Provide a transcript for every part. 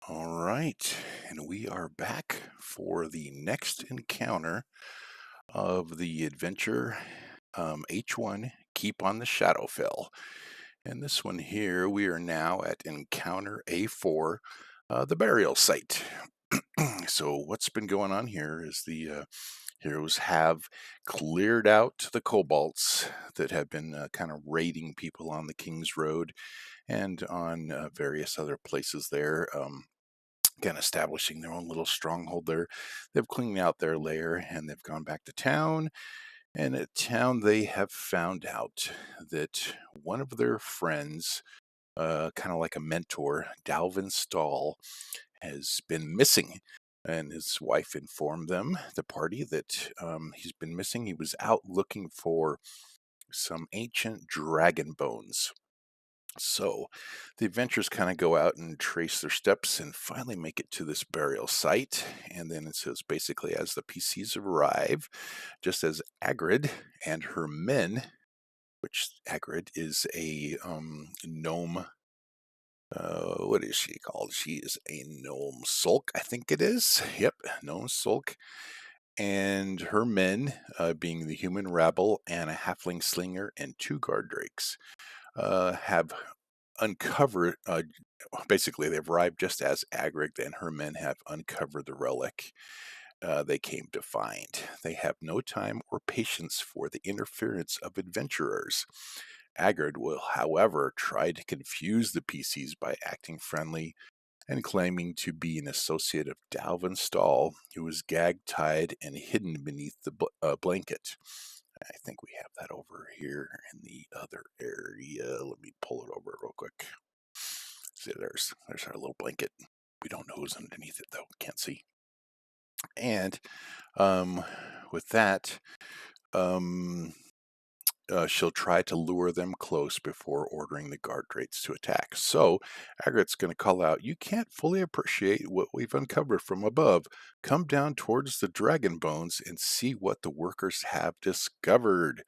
All right, and we are back for the next encounter of the adventure H1 Keep on the Shadowfell. And this one here, we are now at encounter A4, the burial site. So, what's been going on here is the heroes have cleared out the kobolds that have been kind of raiding people on the King's Road and on various other places there. Again, establishing their own little stronghold there. They've cleaned out their lair and they've gone back to town. And at town, they have found out that one of their friends, kind of like a mentor, Dalvin Stahl, has been missing. And his wife informed them, the party, that he's been missing. He was out looking for some ancient dragon bones. So the adventurers kind of go out and trace their steps and finally make it to this burial site. And then it says basically, as the PCs arrive, just as Agrid and her men, which Agrid is a gnome. What is she called? She is a gnome sulk, I think it is. Yep, gnome sulk. And her men, being the human rabble and a halfling slinger and two guard drakes, have uncovered, basically, they've arrived just as Agrig and her men have uncovered the relic they came to find. They have no time or patience for the interference of adventurers. Agrid will, however, try to confuse the PCs by acting friendly and claiming to be an associate of Dalvin Stahl, who was gagged, tied, and hidden beneath the blanket. I think we have that over here in the other area. Let me pull it over real quick. See, there's our little blanket. We don't know who's underneath it, though. Can't see. And with that, um, she'll try to lure them close before ordering the guard rates to attack. So Agrit's going to call out, "You can't fully appreciate what we've uncovered from above. Come down towards the dragon bones and see what the workers have discovered."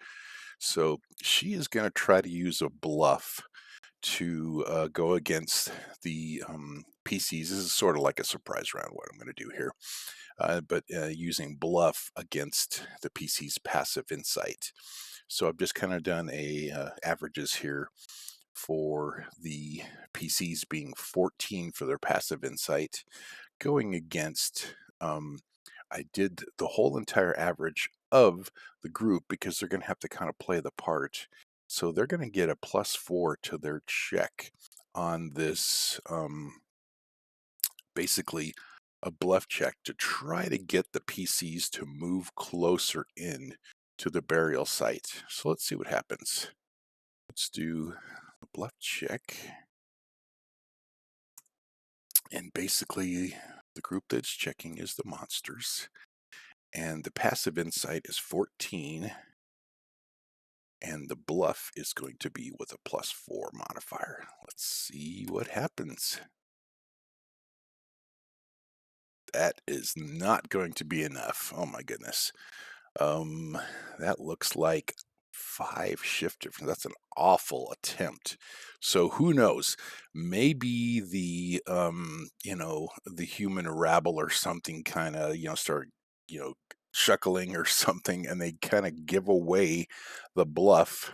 So she is going to try to use a bluff to go against the PCs. This is sort of like a surprise round, what I'm going to do here. But using bluff against the PC's passive insight. So I've just kind of done averages here for the PCs being 14 for their passive insight, going against, I did the whole entire average of the group because they're going to have to kind of play the part. So they're going to get a +4 to their check on this, basically a bluff check to try to get the PCs to move closer in to the burial site. So let's see what happens. Let's do a bluff check. And basically, the group that's checking is the monsters. And the passive insight is 14. And the bluff is going to be with a +4 modifier. Let's see what happens. That is not going to be enough. Oh my goodness. That looks like 5 shift difference. That's an awful attempt. So who knows? Maybe the the human rabble or something kind of start chuckling or something, and they kind of give away the bluff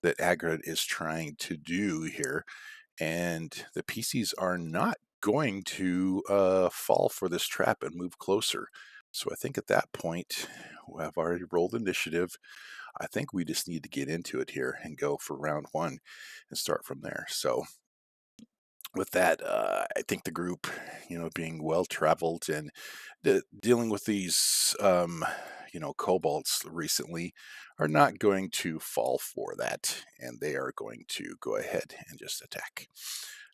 that Agrid is trying to do here, and the PCs are not going to fall for this trap and move closer. So I think at that point, I've already rolled initiative. I think we just need to get into it here and go for round 1 and start from there. So with that, I think the group, being well traveled and dealing with these, kobolds recently, are not going to fall for that, and they are going to go ahead and just attack.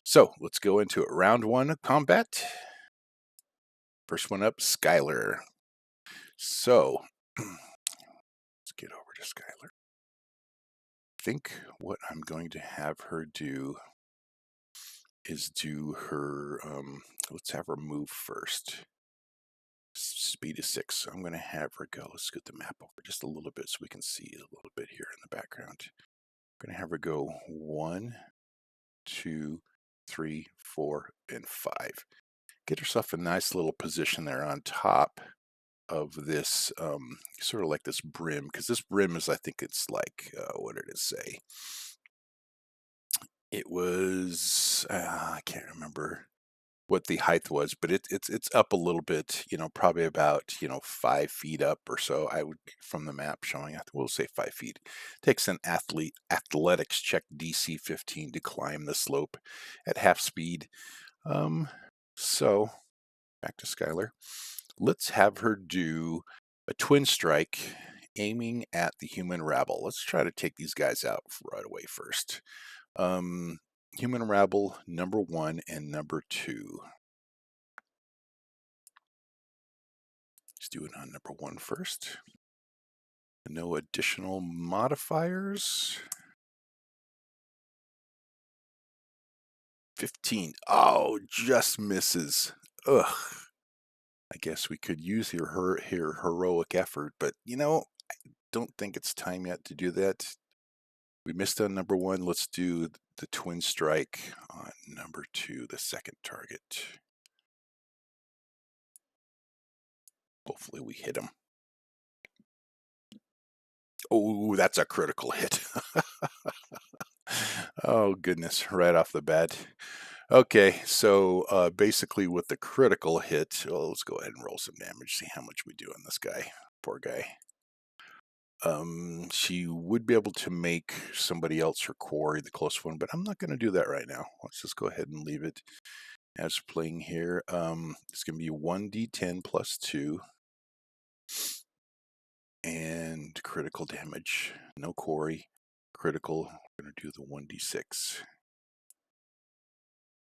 So let's go into it. Round 1 of combat. First one up, Skylar. So let's get over to Skylar. I think what I'm going to have her do is do her, let's have her move first. Speed is 6. So I'm going to have her go. Let's get the map over just a little bit so we can see a little bit here in the background. I'm going to have her go 1, 2, 3, 4, and 5. get herself a nice little position there on top of this, sort of like this brim, because this brim is, I think it's like, what did it say? It was, I can't remember what the height was, but it's up a little bit, probably about, 5 feet up or so. I would, from the map showing, we'll say 5 feet. Takes an athletics check DC 15 to climb the slope at half speed. So back to Skylar. Let's have her do a twin strike aiming at the human rabble. Let's try to take these guys out right away first. Human rabble number 1 and number 2. Let's do it on number 1 first. No additional modifiers. 15. Oh, just misses. Ugh. I guess we could use her heroic effort, but I don't think it's time yet to do that. We missed on number 1. Let's do the twin strike on number 2, the second target. Hopefully we hit him. Oh, that's a critical hit. Oh, goodness, right off the bat. Okay, so basically with the critical hit, let's go ahead and roll some damage, see how much we do on this guy. Poor guy. She would be able to make somebody else her quarry, the close one, but I'm not going to do that right now. Let's just go ahead and leave it as playing here. It's going to be 1d10 plus 2. And critical damage. No quarry. Critical. We're going to do the 1d6.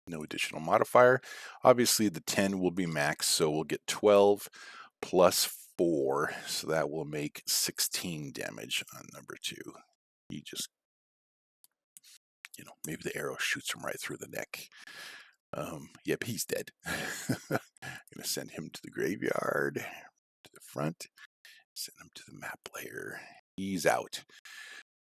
No additional modifier. Obviously, the 10 will be max, so we'll get 12 plus 4. So that will make 16 damage on number 2. He just, maybe the arrow shoots him right through the neck. Yep, he's dead. I'm going to send him to the graveyard, to the front. Send him to the map layer. He's out.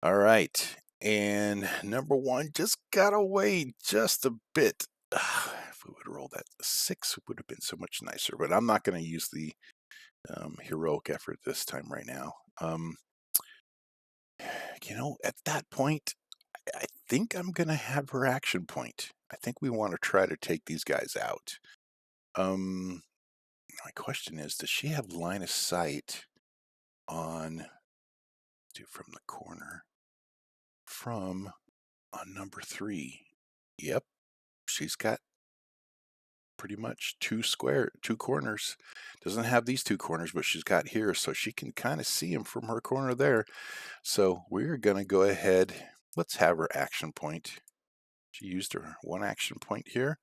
All right. And number 1 just got away just a bit. If we would have rolled that 6, it would have been so much nicer. But I'm not going to use the heroic effort this time right now. At that point, I think I'm going to have her action point. I think we want to try to take these guys out. My question is, does she have line of sight on from the corner from on number 3? Yep, she's got pretty much 2 corners. Doesn't have these 2 corners, but she's got here, so she can kind of see him from her corner there. So we're gonna go ahead. Let's have her action point. She used her 1 action point here,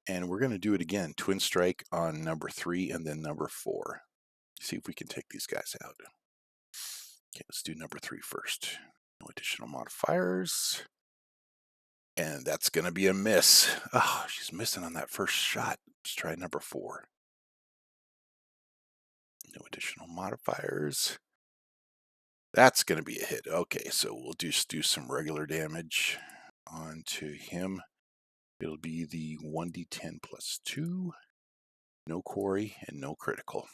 and we're gonna do it again. Twin strike on number 3 and then number 4. See if we can take these guys out. Okay, let's do number 3 first. No additional modifiers. And that's going to be a miss. Oh, she's missing on that first shot. Let's try number 4. No additional modifiers. That's going to be a hit. Okay, so we'll just do some regular damage onto him. It'll be the 1d10 plus 2. No quarry and no critical.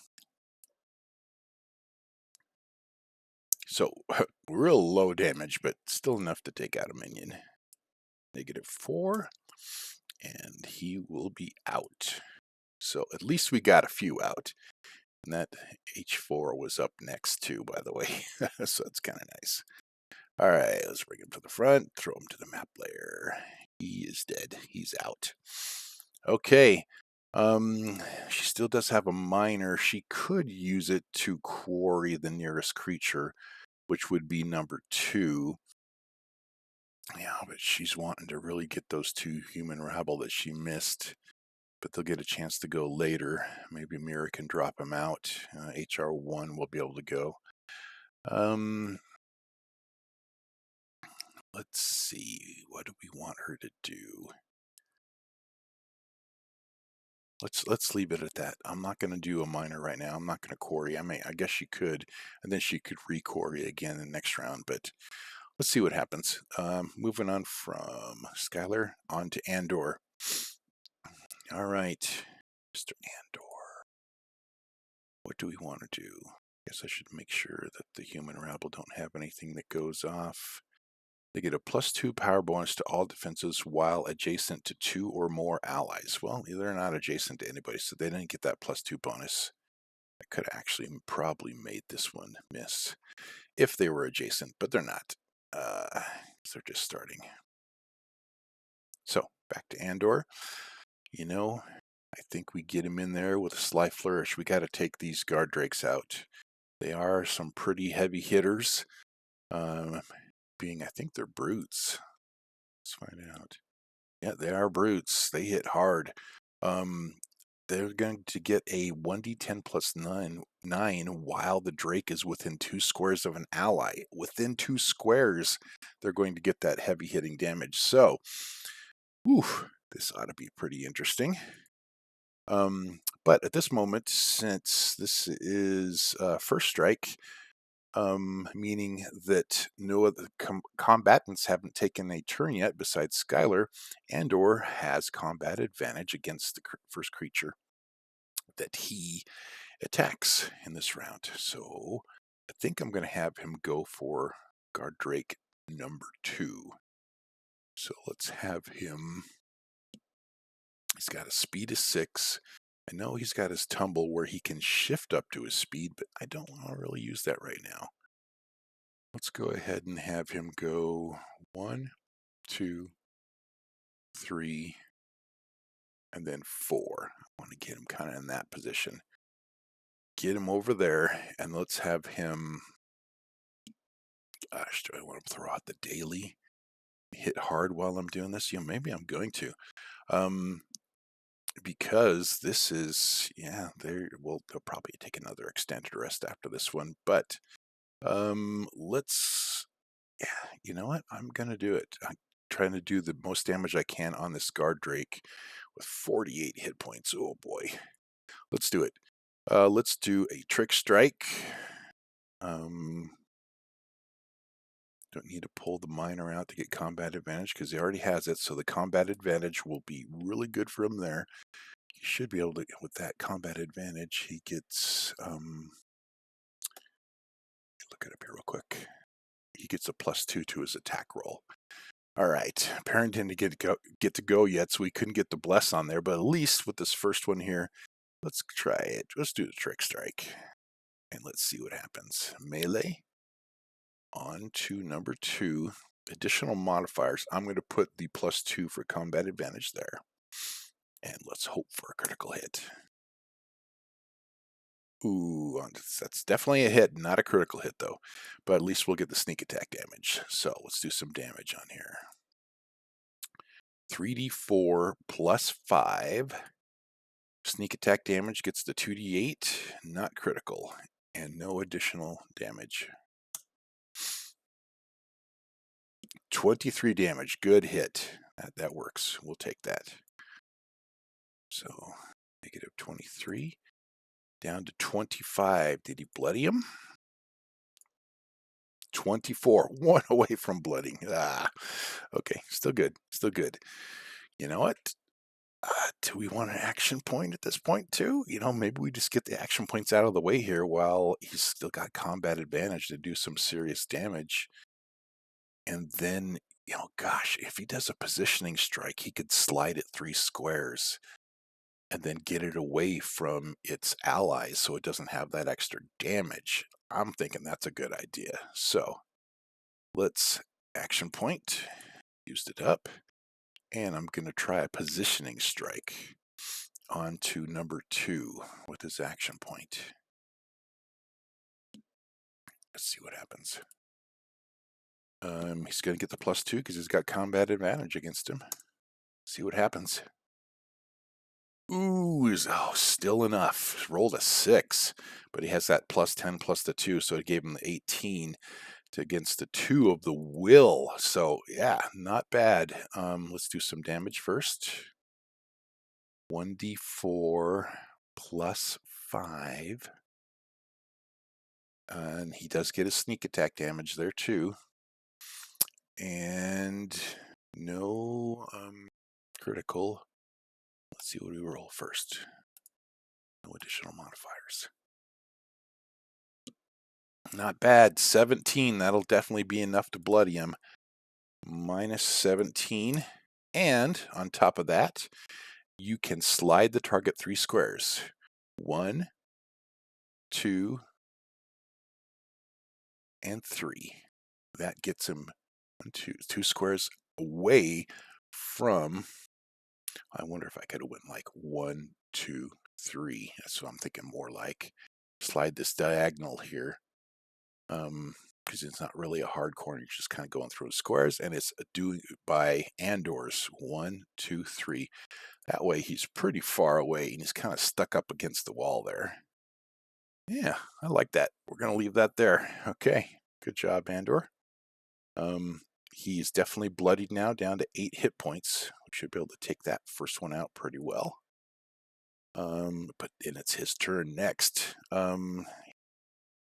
So real low damage, but still enough to take out a minion. -4, and he will be out. So at least we got a few out. And that H4 was up next too, by the way. So it's kind of nice. All right, let's bring him to the front, throw him to the map layer. He is dead. He's out. Okay. She still does have a miner. She could use it to quarry the nearest creature, which would be number 2. Yeah, but she's wanting to really get those 2 human rabble that she missed. But they'll get a chance to go later. Maybe Mira can drop them out. HR1 will be able to go. Let's see. What do we want her to do? Let's leave it at that. I'm not going to do a miner right now. I'm not going to quarry. I guess she could, and then she could re-quarry again in the next round. But let's see what happens. Moving on from Skylar on to Andor. All right. Mr. Andor. What do we want to do? Guess I should make sure that the human rabble don't have anything that goes off. They get a +2 power bonus to all defenses while adjacent to 2 or more allies. Well, they're not adjacent to anybody, so they didn't get that +2 bonus. I could have actually probably made this one miss if they were adjacent, but they're not. They're just starting. So, back to Andor. You know, I think we get him in there with a sly flourish. We got to take these guard drakes out. They are some pretty heavy hitters. I think they're brutes. Let's find out. Yeah, they are brutes. They hit hard. They're going to get a 1d10 plus 9 while the Drake is within 2 squares of an ally. Within 2 squares, they're going to get that heavy hitting damage. So, this ought to be pretty interesting. But at this moment, since this is first strike, meaning that no other combatants haven't taken a turn yet besides Skylar, Andor has combat advantage against the first creature that he attacks in this round. So I think I'm going to have him go for Guard Drake number 2. So let's have him. He's got a speed of 6. I know he's got his tumble where he can shift up to his speed, but I don't want to really use that right now. Let's go ahead and have him go 1, 2, 3, and then 4. I want to get him kind of in that position. Get him over there, and let's have him. Gosh, do I want to throw out the daily? Hit hard while I'm doing this? Yeah, maybe I'm going to. Because this is, they'll probably take another extended rest after this one. But you know what? I'm going to do it. I'm trying to do the most damage I can on this Guard Drake with 48 hit points. Oh boy. Let's do it. Let's do a trick strike. Don't need to pull the miner out to get combat advantage because he already has it. So the combat advantage will be really good for him there. He should be able to, with that combat advantage, he gets, look it up here real quick. He gets a +2 to his attack roll. All right, Perrin didn't get to go yet, so we couldn't get the bless on there. But at least with this first one here, let's try it. Let's do the trick strike, and let's see what happens. Melee on to number 2. Additional modifiers. I'm going to put the +2 for combat advantage there, and let's hope for a critical hit. Ooh, that's definitely a hit, not a critical hit though. But at least we'll get the sneak attack damage. So let's do some damage on here. 3d4 plus 5. Sneak attack damage gets the 2d8, not critical, and no additional damage. 23 damage, good hit. That works. We'll take that. So -23 down to 25. Did he bloody him? 24, 1 away from blooding. Okay, still good, still good. You know what? Do we want an action point at this point too? Maybe we just get the action points out of the way here while he's still got combat advantage to do some serious damage. And then, gosh, if he does a positioning strike, he could slide it 3 squares and then get it away from its allies so it doesn't have that extra damage. I'm thinking that's a good idea. So let's action point. Used it up. And I'm going to try a positioning strike onto number 2 with his action point. Let's see what happens. He's going to get the +2 because he's got combat advantage against him. See what happens. Ooh, still enough. Rolled a 6, but he has that +10 plus the 2, so it gave him the 18 against the 2 of the will. So yeah, not bad. Let's do some damage first. 1d4 plus 5. And he does get a sneak attack damage there too. And no critical. Let's see what we roll first. No additional modifiers. Not bad. 17. That'll definitely be enough to bloody him. Minus 17. And on top of that, you can slide the target 3 squares. 1, 2, and 3. That gets him 2 squares away from. I wonder if I could have went like 1, 2, 3. That's what I'm thinking more like. Slide this diagonal here. Because it's not really a hard corner. You're just kind of going through the squares, and it's doing by Andor's 1, 2, 3. That way he's pretty far away, and he's kind of stuck up against the wall there. Yeah, I like that. We're going to leave that there. Okay, good job, Andor. He's definitely bloodied now, down to 8 hit points. We should be able to take that first one out pretty well. But then it's his turn next.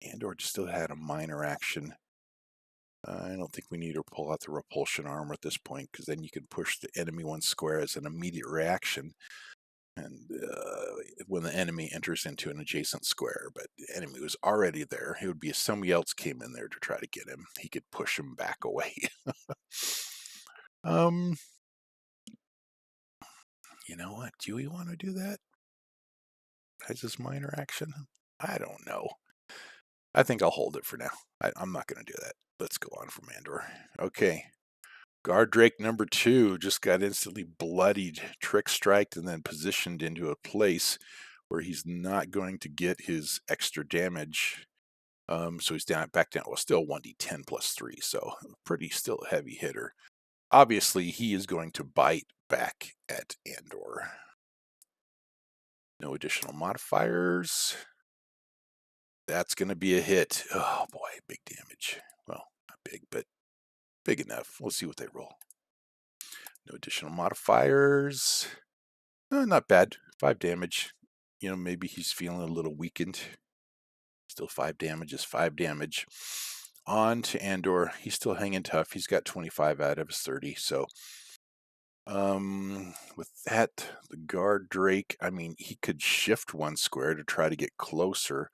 Andor just still had a minor action. I don't think we need to pull out the repulsion armor at this point, because then you can push the enemy 1 square as an immediate reaction. And when the enemy enters into an adjacent square, but the enemy was already there, it would be if somebody else came in there to try to get him. He could push him back away. You know what? Do we want to do that? As this minor action? I don't know. I think I'll hold it for now. I'm not going to do that. Let's go on from Andor. Okay. Guard Drake number 2 just got instantly bloodied, trick striked, and then positioned into a place where he's not going to get his extra damage. So he's back down. Well, still 1d10 plus 3, so pretty still a heavy hitter. Obviously, he is going to bite back at Andor. No additional modifiers. That's going to be a hit. Oh boy, big damage. Well, not big, but big enough. We'll see what they roll. No additional modifiers. Not bad. 5 damage. You know, maybe he's feeling a little weakened. Still 5 damage is 5 damage. On to Andor. He's still hanging tough. He's got 25 out of his 30. So, with that, the guard Drake, I mean, he could shift 1 square to try to get closer.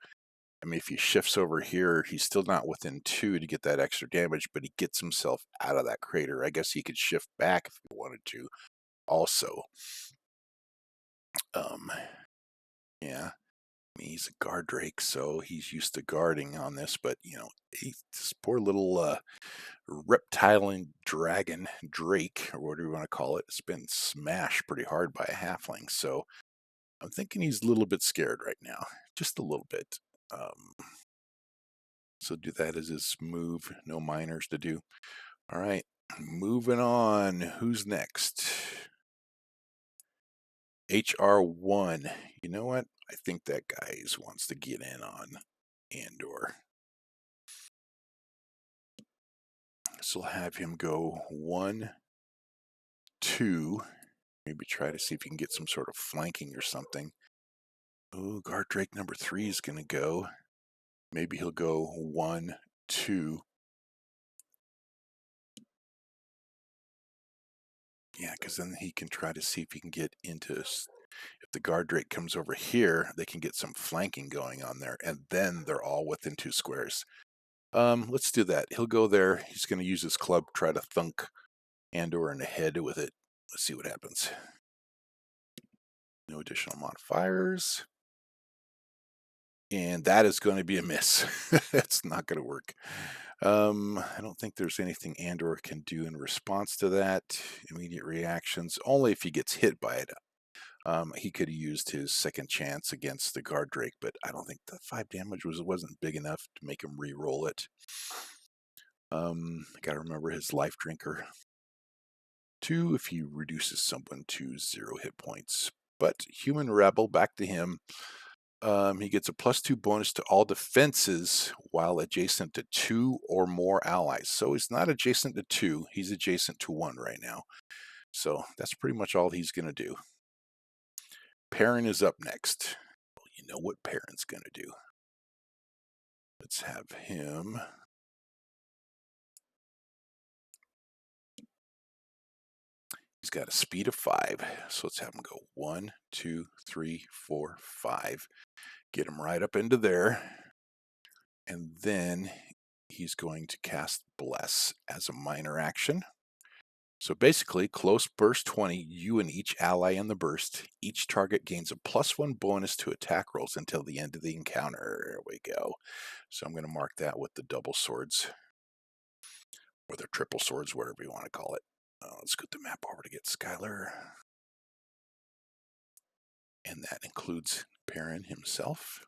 I mean, if he shifts over here, he's still not within 2 to get that extra damage, but he gets himself out of that crater. I guess he could shift back if he wanted to also. Yeah. I mean, he's a guard Drake, so he's used to guarding on this, but, you know, this poor little reptile dragon Drake, or whatever you want to call it, has been smashed pretty hard by a halfling, so I'm thinking he's a little bit scared right now. Just a little bit. So do that as his move. No minors to do. All right, moving on. Who's next? HR1. You know what? I think that guy wants to get in on Andor. So we'll have him go 1, 2. Maybe try to see if he can get some sort of flanking or something. Oh, guard Drake number 3 is going to go. Maybe he'll go 1, 2. Yeah, because then he can try to see if he can get into. If the guard Drake comes over here, they can get some flanking going on there, and then they're all within 2 squares. Let's do that. He'll go there. He's going to use his club, try to thunk Andor in the head with it. Let's see what happens. No additional modifiers. And that is going to be a miss. That's not going to work. I don't think there's anything Andor can do in response to that. Immediate reactions, only if he gets hit by it. He could have used his second chance against the guard Drake, but I don't think the 5 damage wasn't big enough to make him re-roll it. I gotta remember his life drinker. 2 if he reduces someone to 0 hit points. But human rebel, back to him. He gets a +2 bonus to all defenses while adjacent to 2 or more allies. So he's not adjacent to 2, he's adjacent to 1 right now. So that's pretty much all he's going to do. Perrin is up next. Well, you know what Perrin's going to do. Let's have him. He's got a speed of 5. So let's have him go 1, 2, 3, 4, 5. Get him right up into there. And then he's going to cast Bless as a minor action. So basically, close burst 20, you and each ally in the burst. Each target gains a +1 bonus to attack rolls until the end of the encounter. There we go. So I'm going to mark that with the double swords. Or the triple swords, whatever you want to call it. Let's get the map over to get Skylar. And that includes Perrin himself.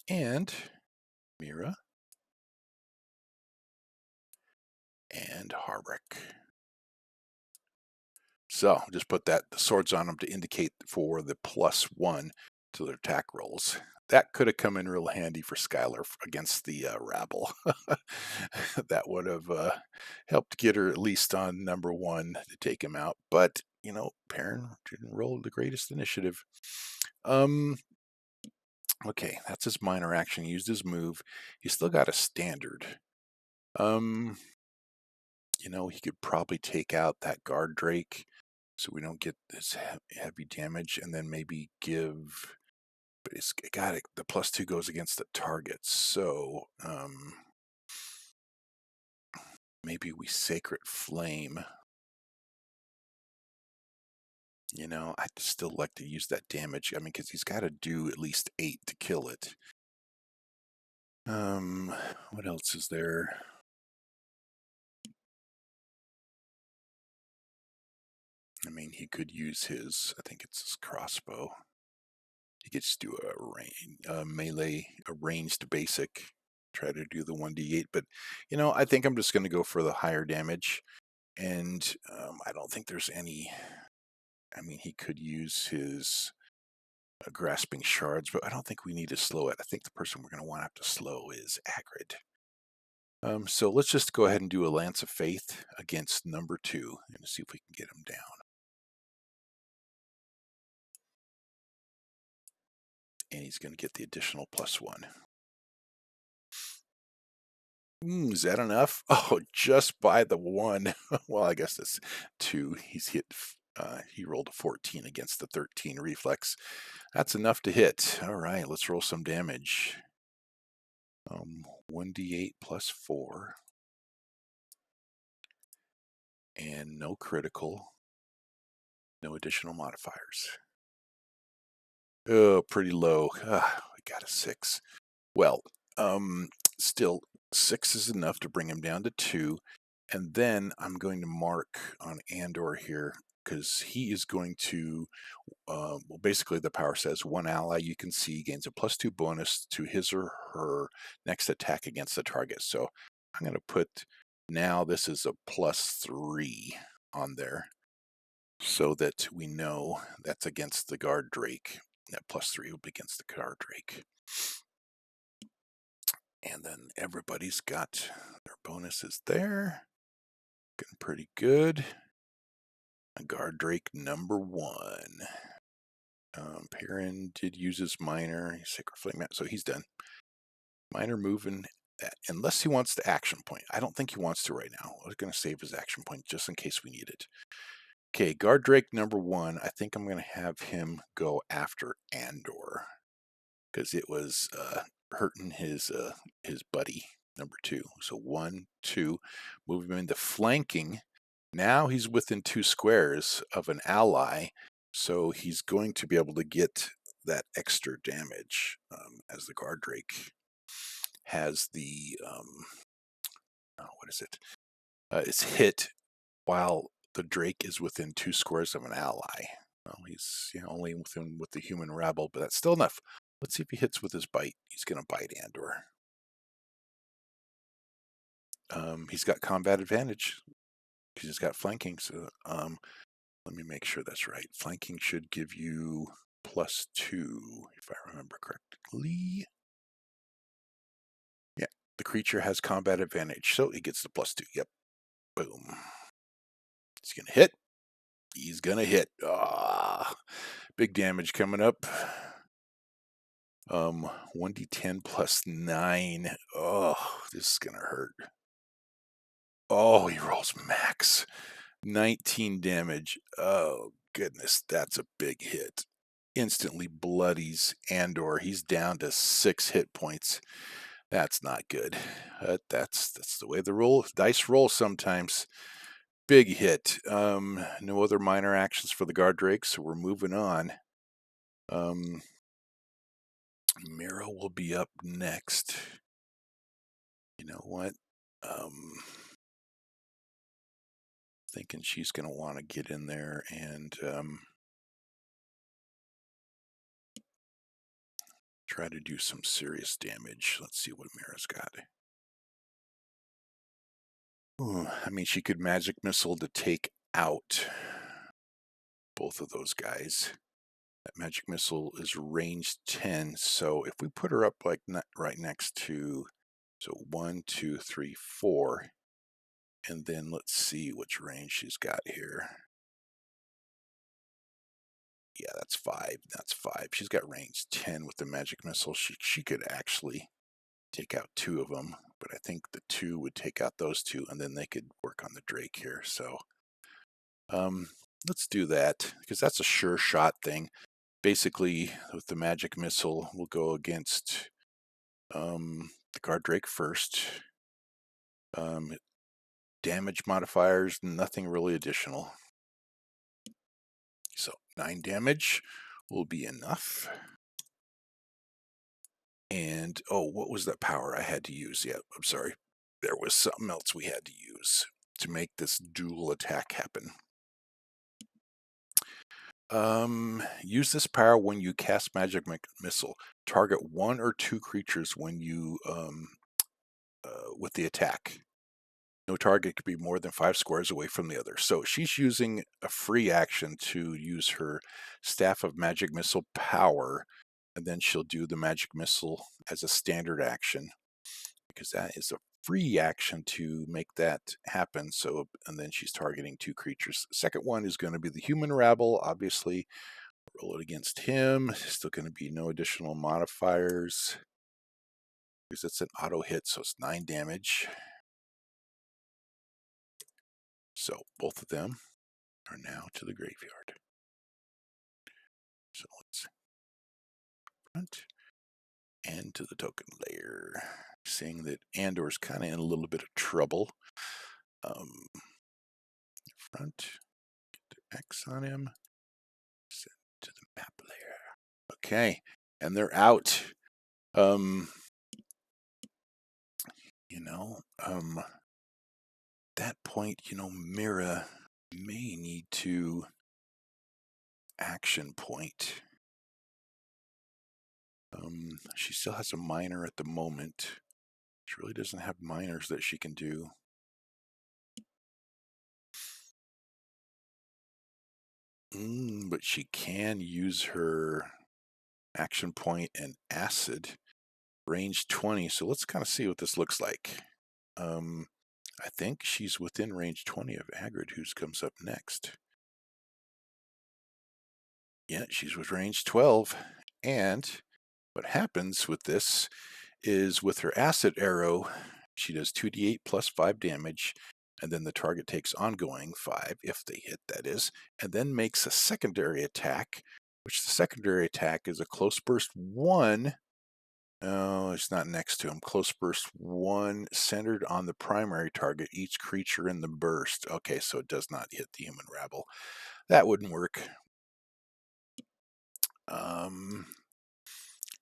And Mira. And Harbrick. So just put the swords on them to indicate for the +1 to their attack rolls. That could have come in real handy for Skylar against the rabble. That would have helped get her at least on number 1 to take him out. But, you know, Perrin didn't roll the greatest initiative. Okay, that's his minor action. He used his move. He's still got a standard. You know, he could probably take out that guard drake so we don't get this heavy damage, and then maybe give, but it's got it, the +2 goes against the target, so maybe we Sacred Flame. You know, I'd still like to use that damage. I mean, because he's got to do at least 8 to kill it. What else is there? I mean, he could use his, I think it's his crossbow. He could just do a melee, a ranged basic, try to do the 1d8. But, you know, I think I'm just going to go for the higher damage. And I don't think there's any, I mean, he could use his grasping shards, but I don't think we need to slow it. I think the person we're going to want to have to slow is Agrid. So let's just go ahead and do a Lance of Faith against number 2 and see if we can get him down. And he's going to get the additional +1. Is that enough? Oh, just by the 1. Well, I guess that's 2. He's hit. He rolled a 14 against the 13 reflex. That's enough to hit. All right, let's roll some damage. 1d8 + 4. And no critical. No additional modifiers. Oh, pretty low. We got a 6. Well, still 6 is enough to bring him down to 2. And then I'm going to mark on Andor here because he is going to, well, basically the power says 1 ally you can see gains a +2 bonus to his or her next attack against the target. So I'm going to put, now this is a +3 on there so that we know that's against the guard drake. That +3 will be against the guard drake. And then everybody's got their bonuses there. Getting pretty good. A guard drake number 1. Perrin did use his minor. Sacred Flame, so he's done. Minor moving, unless he wants the action point. I don't think he wants to right now. I was going to save his action point just in case we need it. Okay, guard drake number 1. I think I'm going to have him go after Andor because it was hurting his buddy number 2. So 1, 2, move him into flanking. Now he's within 2 squares of an ally, so he's going to be able to get that extra damage as the guard drake has the what is it? It's hit while the drake is within 2 squares of an ally. Well, he's only within with the human rabble, but that's still enough. Let's see if he hits with his bite. He's going to bite Andor. He's got combat advantage. He's got flanking, so let me make sure that's right. Flanking should give you +2, if I remember correctly. Yeah, the creature has combat advantage, so he gets the +2. Yep. Boom. He's going to hit. He's going to hit. Big damage coming up. 1d10 + 9. Oh, this is going to hurt. Oh, he rolls max. 19 damage. Oh, goodness, that's a big hit. Instantly bloodies Andor. He's down to 6 hit points. That's not good. That's the way the dice roll sometimes. Big hit. No other minor actions for the guard drake, so we're moving on. Mira will be up next. You know what? Thinking she's going to want to get in there and try to do some serious damage. Let's see what Mira's got. Ooh, I mean, she could magic missile to take out both of those guys. That magic missile is range 10, so if we put her up like right next to, so 1, 2, 3, 4, and then let's see which range she's got here. Yeah, that's 5. That's 5. She's got range 10 with the magic missile. She could actually take out 2 of them, but I think the 2 would take out those 2, and then they could work on the drake here. So let's do that, because that's a sure shot thing. Basically, with the magic missile, we'll go against the guard drake first. Damage modifiers, nothing really additional. So 9 damage will be enough. And, oh, what was that power I had to use? Yeah, I'm sorry. There was something else we had to use to make this dual attack happen. Use this power when you cast magic missile. Target 1 or 2 creatures when you with the attack. No target could be more than 5 squares away from the other. So she's using a free action to use her Staff of Magic Missile power, and then she'll do the magic missile as a standard action, because that is a free action to make that happen. So, and then she's targeting 2 creatures. The second one is going to be the human rabble. Obviously, roll it against him. Still going to be no additional modifiers, because it's an auto hit, so it's 9 damage. So both of them are now to the graveyard. So let's front and to the token layer. Seeing that Andor's kind of in a little bit of trouble. Front, get the X on him, send to the map layer. Okay, and they're out. That point, Mira may need to action point. She still has a minor at the moment. She really doesn't have minors that she can do. But she can use her action point and acid, range 20. So let's kind of see what this looks like. I think she's within range 20 of Agrid, who comes up next. Yeah, she's with range 12. And what happens with this is, with her acid arrow, she does 2d8 plus 5 damage, and then the target takes ongoing 5, if they hit, that is, and then makes a secondary attack, which the secondary attack is a close burst 1. No, it's not next to him. Close burst 1, centered on the primary target, each creature in the burst. Okay, so it does not hit the human rabble. That wouldn't work.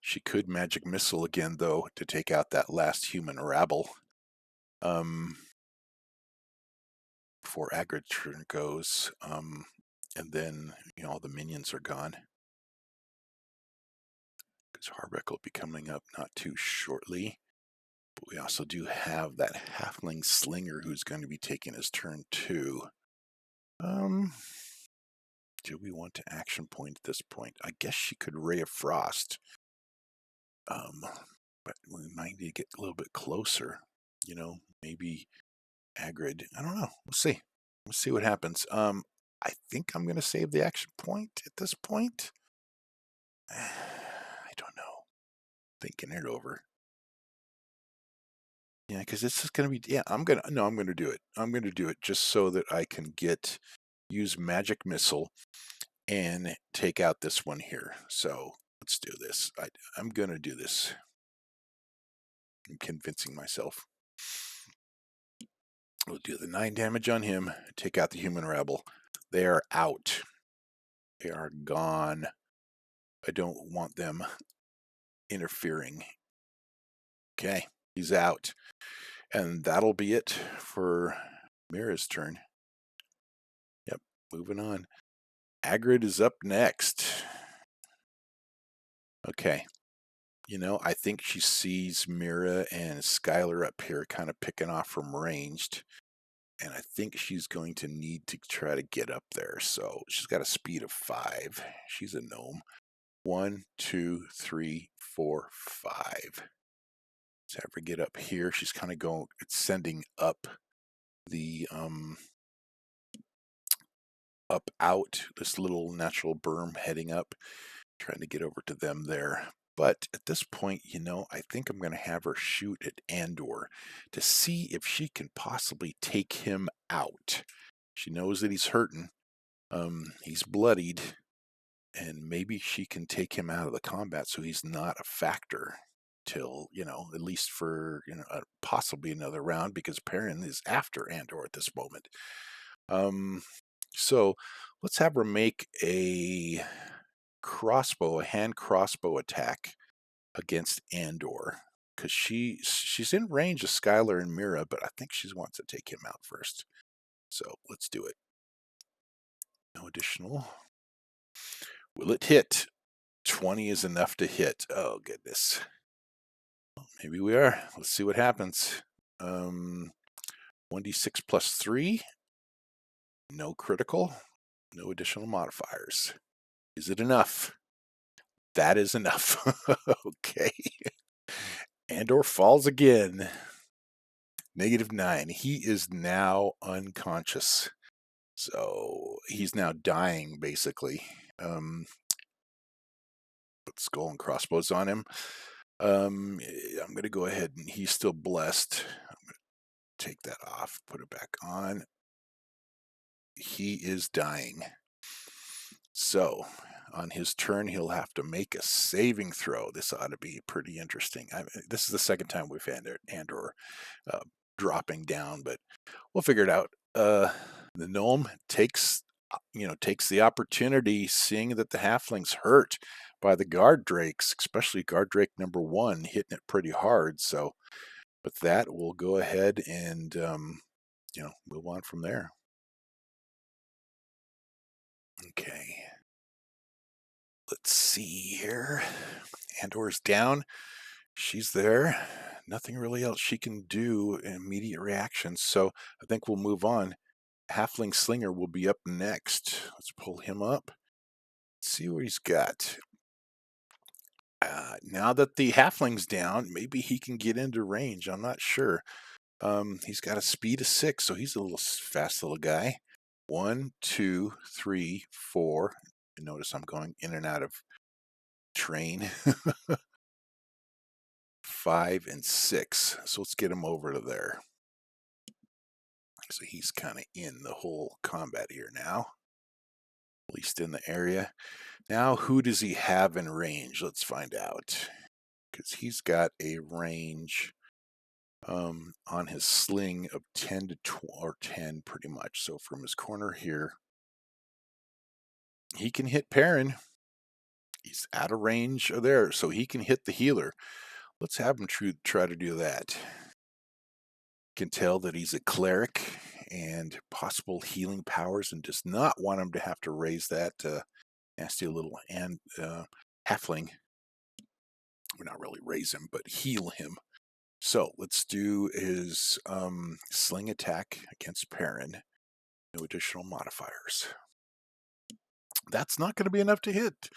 She could magic missile again, though, to take out that last human rabble. Before Agrid's turn goes, and then all the minions are gone, because Harbeck will be coming up not too shortly. But we also do have that halfling slinger who's going to be taking his turn too. Do we want to action point at this point? I guess she could Ray of Frost. But we might need to get a little bit closer. Maybe Agrid. I don't know. We'll see. We'll see what happens. I think I'm going to save the action point at this point. I don't know. Thinking it over. Yeah, because this is gonna be. Yeah, I'm gonna do it. I'm gonna do it just so that I can use magic missile and take out this one here. So let's do this. I'm gonna do this. I'm convincing myself. We'll do the 9 damage on him. Take out the human rebel. They are out. They are gone. I don't want them interfering. Okay, he's out. And that'll be it for Mira's turn. Yep, moving on. Agrid is up next. Okay. I think she sees Mira and Skylar up here kind of picking off from ranged. And I think she's going to need to try to get up there. So she's got a speed of 5. She's a gnome. 1, 2, 3, 4, 5. Let's have her get up here. She's kind of sending up the up out this little natural berm heading up, trying to get over to them there. But at this point, I think I'm going to have her shoot at Andor to see if she can possibly take him out. She knows that he's hurting. He's bloodied, and maybe she can take him out of the combat so he's not a factor till, at least for, possibly another round, because Perrin is after Andor at this moment. So let's have her make a hand crossbow attack against Andor, because she's in range of Skylar and Mira, but I think she wants to take him out first. So let's do it. No additional. Will it hit? 20 is enough to hit. Oh, goodness. Maybe we are. Let's see what happens. 1d6 plus 3. No critical. No additional modifiers. Is it enough? That is enough. Okay. Andor falls again. -9. He is now unconscious. So he's now dying, basically. Put skull and crossbows on him. I'm going to go ahead, and he's still blessed. I'm going to take that off, put it back on. He is dying. So on his turn, he'll have to make a saving throw. This ought to be pretty interesting. This is the second time we've had Andor dropping down, but we'll figure it out. The gnome takes the opportunity, seeing that the halfling's hurt by the guard drakes, especially guard drake number 1, hitting it pretty hard. So with that, we'll go ahead and move on from there. Okay. Let's see here. Andor's down. She's there. Nothing really else she can do in immediate reaction. So I think we'll move on. Halfling Slinger will be up next. Let's pull him up. Let's see what he's got. Now that the halfling's down, maybe he can get into range. I'm not sure. He's got a speed of 6, so he's a little fast little guy. 1, 2, 3, 4. And notice I'm going in and out of train. 5 and 6. So let's get him over to there. So he's kind of in the whole combat here now, at least in the area. Now, who does he have in range? Let's find out. Because he's got a range on his sling of 10 to 12, or 10 pretty much. So from his corner here, he can hit Perrin. He's out of range of there, so he can hit the healer. Let's have him try to do that. Can tell that he's a cleric and possible healing powers, and does not want him to have to raise that nasty little halfling. Well, not really raise him, but heal him. So let's do his sling attack against Perrin. No additional modifiers. That's not going to be enough to hit.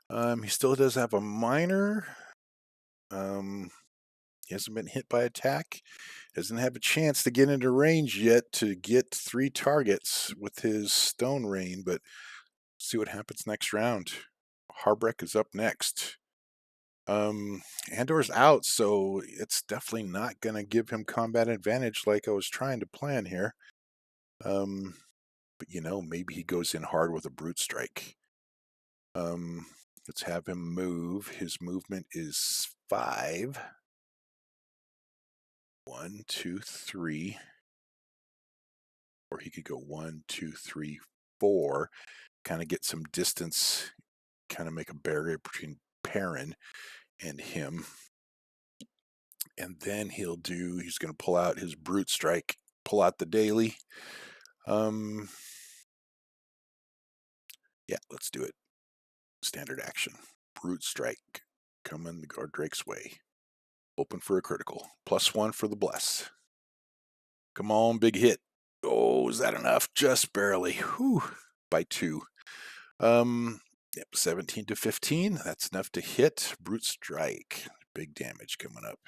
He still does have a minor. He hasn't been hit by attack. Doesn't have a chance to get into range yet to get 3 targets with his stone rain, but see what happens next round. Harbrek is up next. Andor's out, so it's definitely not going to give him combat advantage like I was trying to plan here. But you know, maybe he goes in hard with a brute strike. Let's have him move. His movement is 5. 1, 2, 3. Or he could go 1, 2, 3, 4. Kind of get some distance, kind of make a barrier between Perrin and him. And then he's going to pull out his brute strike, pull out the daily. Yeah, let's do it. Standard action. Brute strike. Coming the guard Drake's way. Open for a critical. +1 for the bless. Come on, big hit. Oh, is that enough? Just barely. Whew. By 2. Yep, 17 to 15. That's enough to hit. Brute strike. Big damage coming up.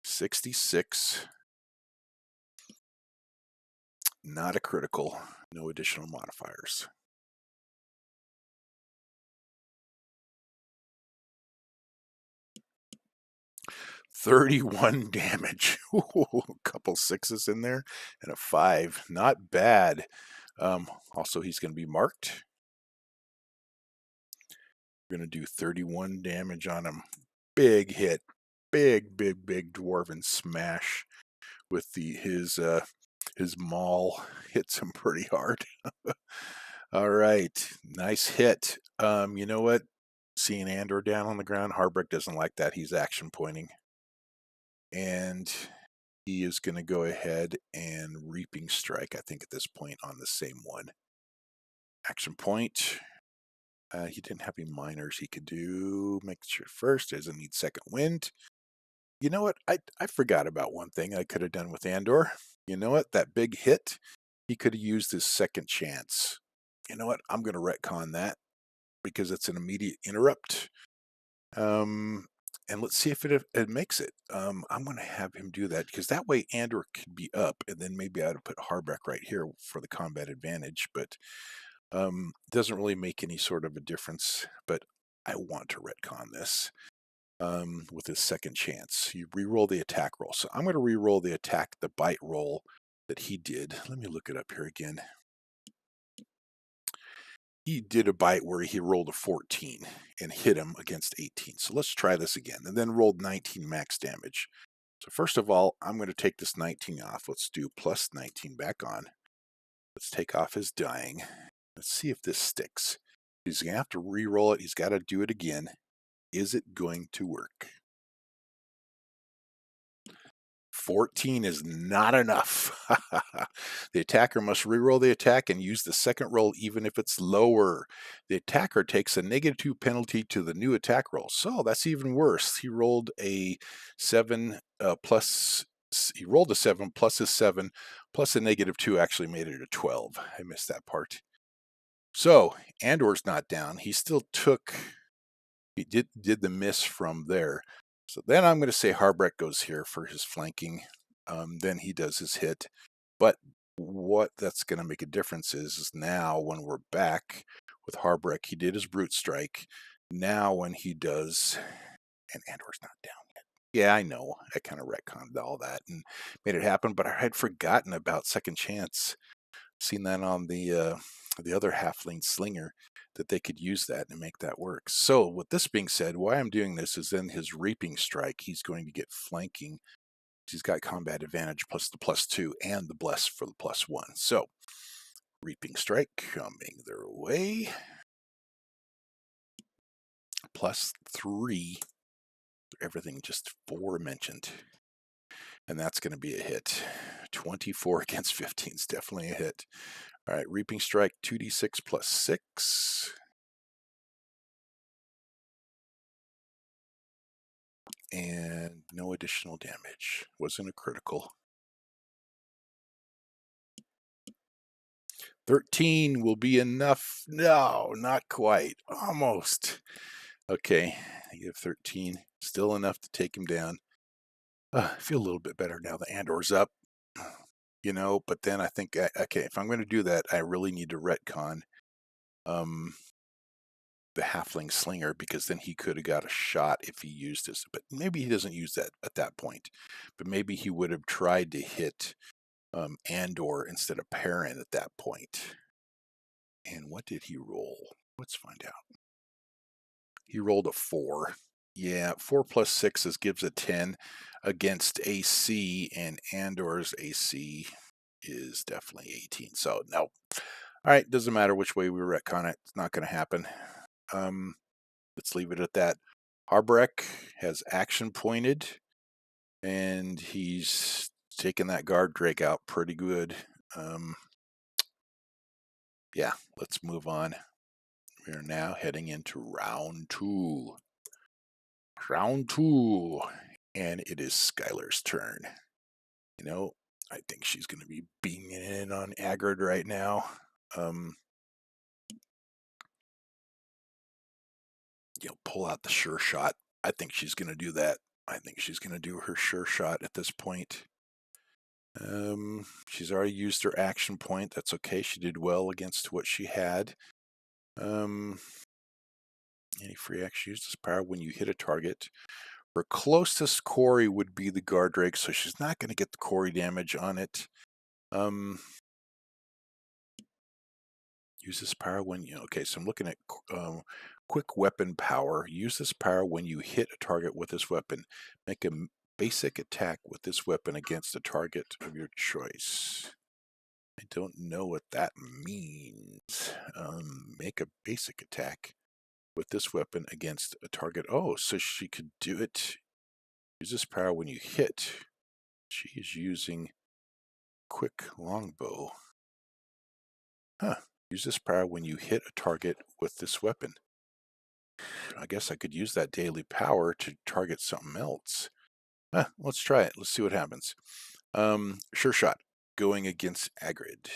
66. Not a critical. No additional modifiers. 31 damage. Ooh, a couple 6s in there and a 5. Not bad. Also, he's going to be marked. We're going to do 31 damage on him. Big hit. Big dwarven smash with his maul. Hits him pretty hard. All right. Nice hit. You know what? Seeing Andor down on the ground, Harbreck doesn't like that. He's action pointing. And he is going to go ahead and Reaping Strike, I think, at this point on the same one. Action point. He didn't have any minors he could do. Make sure first, doesn't need second wind. You know what? I forgot about one thing I could have done with Andor. You know what? That big hit, he could have used his second chance. You know what? I'm going to retcon that because it's an immediate interrupt. And let's see if it makes it. I'm going to have him do that because that way Andor could be up, and then maybe I would put Harbreck right here for the combat advantage, but doesn't really make any sort of a difference. But I want to retcon this with his second chance. You re-roll the attack roll. So I'm going to re-roll the bite roll that he did. Let me look it up here again. He did a bite where he rolled a 14 and hit him against 18. So let's try this again. And then rolled 19 max damage. So first of all, I'm going to take this 19 off. Let's do plus 19 back on. Let's take off his dying. Let's see if this sticks. He's going to have to re-roll it. He's got to do it again. Is it going to work? 14 is not enough. The attacker must reroll the attack and use the second roll even if it's lower. The attacker takes a -2 penalty to the new attack roll. So that's even worse. He rolled a 7 plus. He rolled a 7 plus his 7 plus a -2 actually made it a 12. I missed that part. So Andor's not down. He still took. He did the miss from there. So then I'm going to say Harbreck goes here for his flanking. Then he does his hit. But what that's going to make a difference is now when we're back with Harbreck, he did his brute strike. Now when he does, and Andor's not down yet. Yeah, I know. I kind of retconned all that and made it happen, but I had forgotten about second chance. Seen that on the other halfling slinger, that they could use that and make that work. So with this being said, why I'm doing this is then his Reaping Strike, he's going to get flanking. He's got combat advantage plus the +2 and the bless for the +1. So Reaping Strike coming their way. +3. Everything just aforementioned. And that's going to be a hit. 24 against 15 is definitely a hit. All right, Reaping Strike, 2d6 plus 6. And no additional damage. Wasn't a critical. 13 will be enough. No, not quite. Almost. Okay, -13. Still enough to take him down. I feel a little bit better now that Andor's up. You know, but then I think, okay, if I'm going to do that, I really need to retcon the halfling slinger, because then he could have got a shot if he used this. But maybe he doesn't use that at that point. But maybe he would have tried to hit Andor instead of Perrin at that point. And what did he roll? Let's find out. He rolled a 4. Yeah, 4 plus 6 gives a 10 against AC, and Andor's AC is definitely 18. So no. All right, doesn't matter which way we retcon it. It's not going to happen. Let's leave it at that. Harbrek has action pointed, and he's taking that guard drake out pretty good. Yeah, let's move on. We are now heading into round 2. Round 2, and it is Skylar's turn. You know, I think she's going to be beaming in on Agrid right now. Pull out the sure shot. I think she's going to do that. I think she's going to do her sure shot at this point. She's already used her action point. That's okay. She did well against what she had. Any free action, use this power when you hit a target. Her closest Quarry would be the guard drake, so she's not going to get the Quarry damage on it. Use this power when you... Okay, so I'm looking at quick weapon power. Use this power when you hit a target with this weapon. Make a basic attack with this weapon against a target of your choice. I don't know what that means. Make a basic attack with this weapon against a target. Oh, so she could do it. Use this power when you hit. She is using quick longbow. Huh. Use this power when you hit a target with this weapon. I guess I could use that daily power to target something else. Let's try it. Let's see what happens. Sure shot. Going against Agrid.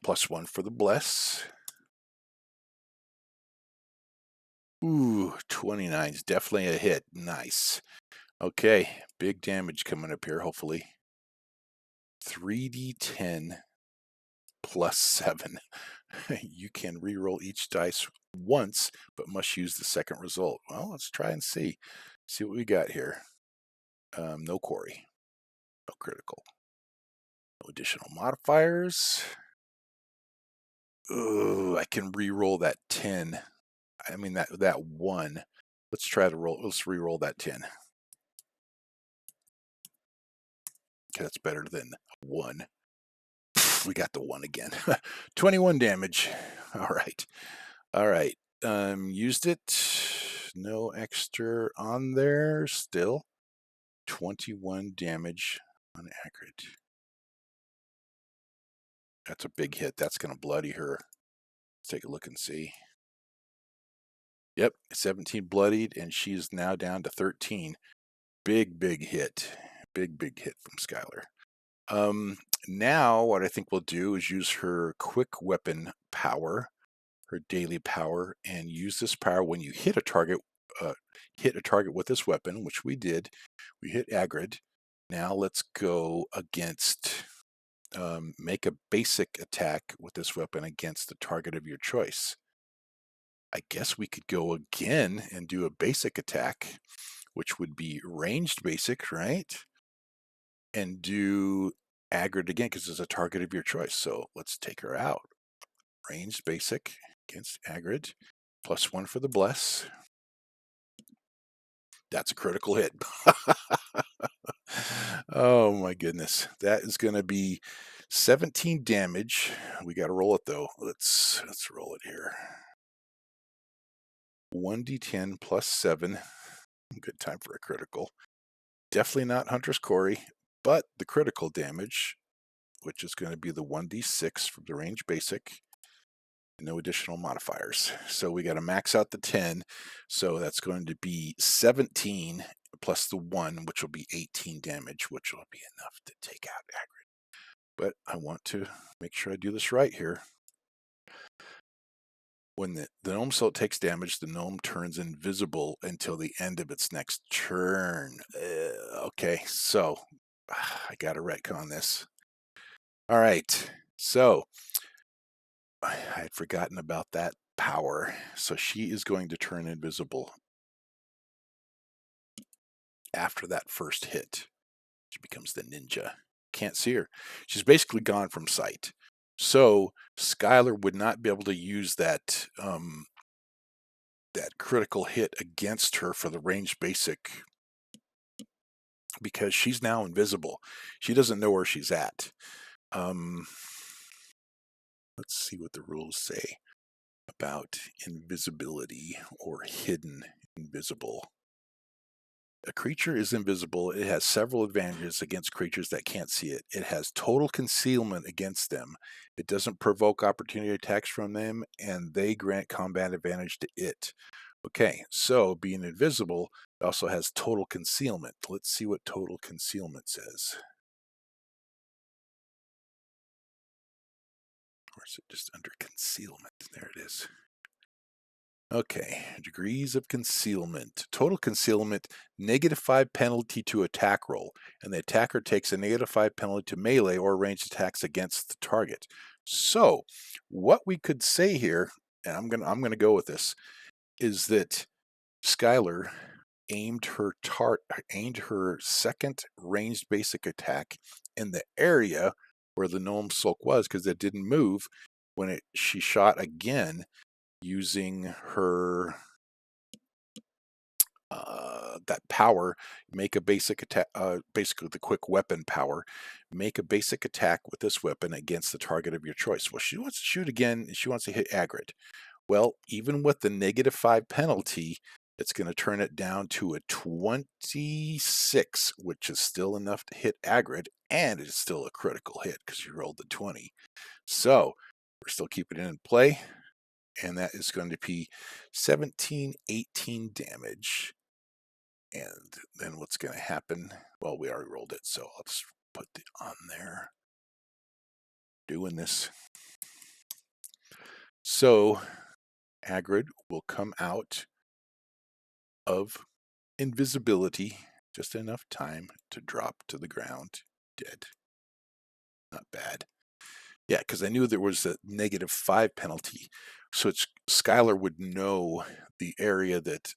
+1 for the bless. Ooh, 29 is definitely a hit. Nice. Okay, big damage coming up here, hopefully. 3d10 +7. You can re-roll each dice once, but must use the second result. Well, let's try and see. See what we got here. No Quarry. No critical. No additional modifiers. Ooh, I can re-roll that 10. I mean, that 1. Let's try to roll. Let's re-roll that 10. Okay, that's better than 1. We got the 1 again. 21 damage. All right. All right. Used it. No extra on there. Still 21 damage on Agrid. That's a big hit. That's going to bloody her. Let's take a look and see. Yep, 17 bloodied, and she's now down to 13. Big hit. Big hit from Skylar. Now what I think we'll do is use her quick weapon power, her daily power, and use this power when you hit a target with this weapon, which we did. We hit Agrid. Now let's go against, make a basic attack with this weapon against the target of your choice. I guess we could go again and do a basic attack, which would be ranged basic, right? And do Agrid again, because it's a target of your choice. So let's take her out. Ranged basic against Agrid. +1 for the bless. That's a critical hit. Oh my goodness. That is going to be 17 damage. We got to roll it though. Let's roll it here. 1d10 +7. Good time for a critical. Definitely not Hunter's Quarry, but the critical damage, which is going to be the 1d6 from the range basic. No additional modifiers. So we got to max out the 10. So that's going to be 17 plus the 1, which will be 18 damage, which will be enough to take out Agrid. But I want to make sure I do this right here. When the gnome soul takes damage, the gnome turns invisible until the end of its next turn. Okay, so I gotta retcon this. All right, so I had forgotten about that power. So she is going to turn invisible after that first hit. She becomes the ninja. Can't see her. She's basically gone from sight. So Skylar would not be able to use that that critical hit against her for the range basic because she's now invisible. She doesn't know where she's at. Let's see what the rules say about invisibility or hidden invisible. A creature is invisible. It has several advantages against creatures that can't see it. It has total concealment against them. It doesn't provoke opportunity attacks from them, and they grant combat advantage to it. Okay, so being invisible, it also has total concealment. Let's see what total concealment says. Or is it just under concealment? There it is. Okay, degrees of concealment. Total concealment, -5 penalty to attack roll, and the attacker takes a -5 penalty to melee or ranged attacks against the target. So, what we could say here, and I'm gonna go with this, is that Skylar aimed her second ranged basic attack in the area where the gnome sulk was because it didn't move when she shot again using her that power, make a basic attack, basically the quick weapon power, make a basic attack with this weapon against the target of your choice. Well, she wants to shoot again. She wants to hit Agrid. Well, even with the -5 penalty, it's going to turn it down to a 26, which is still enough to hit Agrid, and it's still a critical hit because you rolled the 20. So we're still keeping it in play, and that is going to be 17, 18 damage. And then what's going to happen? Well, we already rolled it, so I'll just put it on there. Doing this. So Agrid will come out of invisibility just enough time to drop to the ground dead. Not bad. Yeah, because I knew there was a -5 penalty. So Skylar would know the area that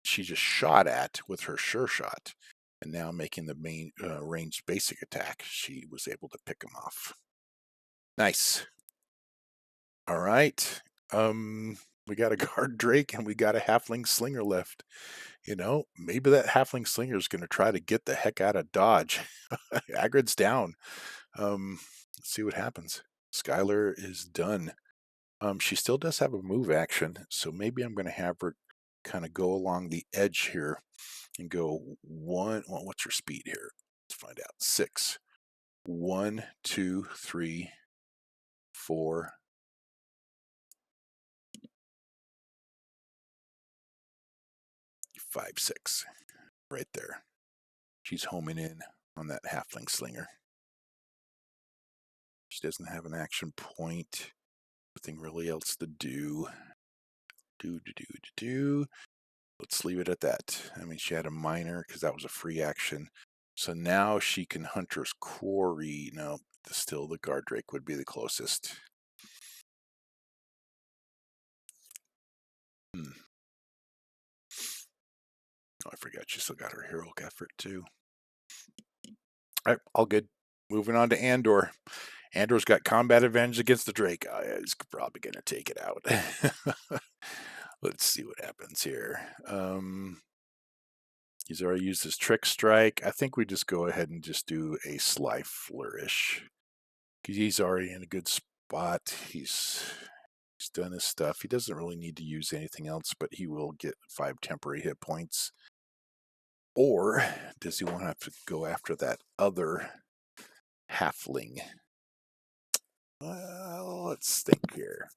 she just shot at with her sure shot. And now making the main ranged basic attack, she was able to pick him off. Nice. All right. We got a guard drake and we got a halfling slinger left. You know, maybe that halfling slinger is going to try to get the heck out of Dodge. Agrid's down. Let's see what happens. Skylar is done. She still does have a move action, so maybe I'm going to have her kind of go along the edge here and go one. Well, what's her speed here? Let's find out. 6. 1, 2, 3, 4. 5, 6. Right there. She's homing in on that halfling slinger. She doesn't have an action point. Nothing really else to do. Let's leave it at that. I mean, she had a minor because that was a free action. So now she can Hunter's Quarry. No, still the guard drake would be the closest. Oh, I forgot she still got her heroic effort too. All right, all good. Moving on to Andor. Andor's got combat advantage against the Drake. Oh, yeah, he's probably going to take it out. Let's see what happens here. He's already used his Trick Strike. I think we just go ahead and just do a Sly Flourish. Because he's already in a good spot. He's done his stuff. He doesn't really need to use anything else, but he will get 5 temporary hit points. Or does he want to have to go after that other halfling? Well, let's think here.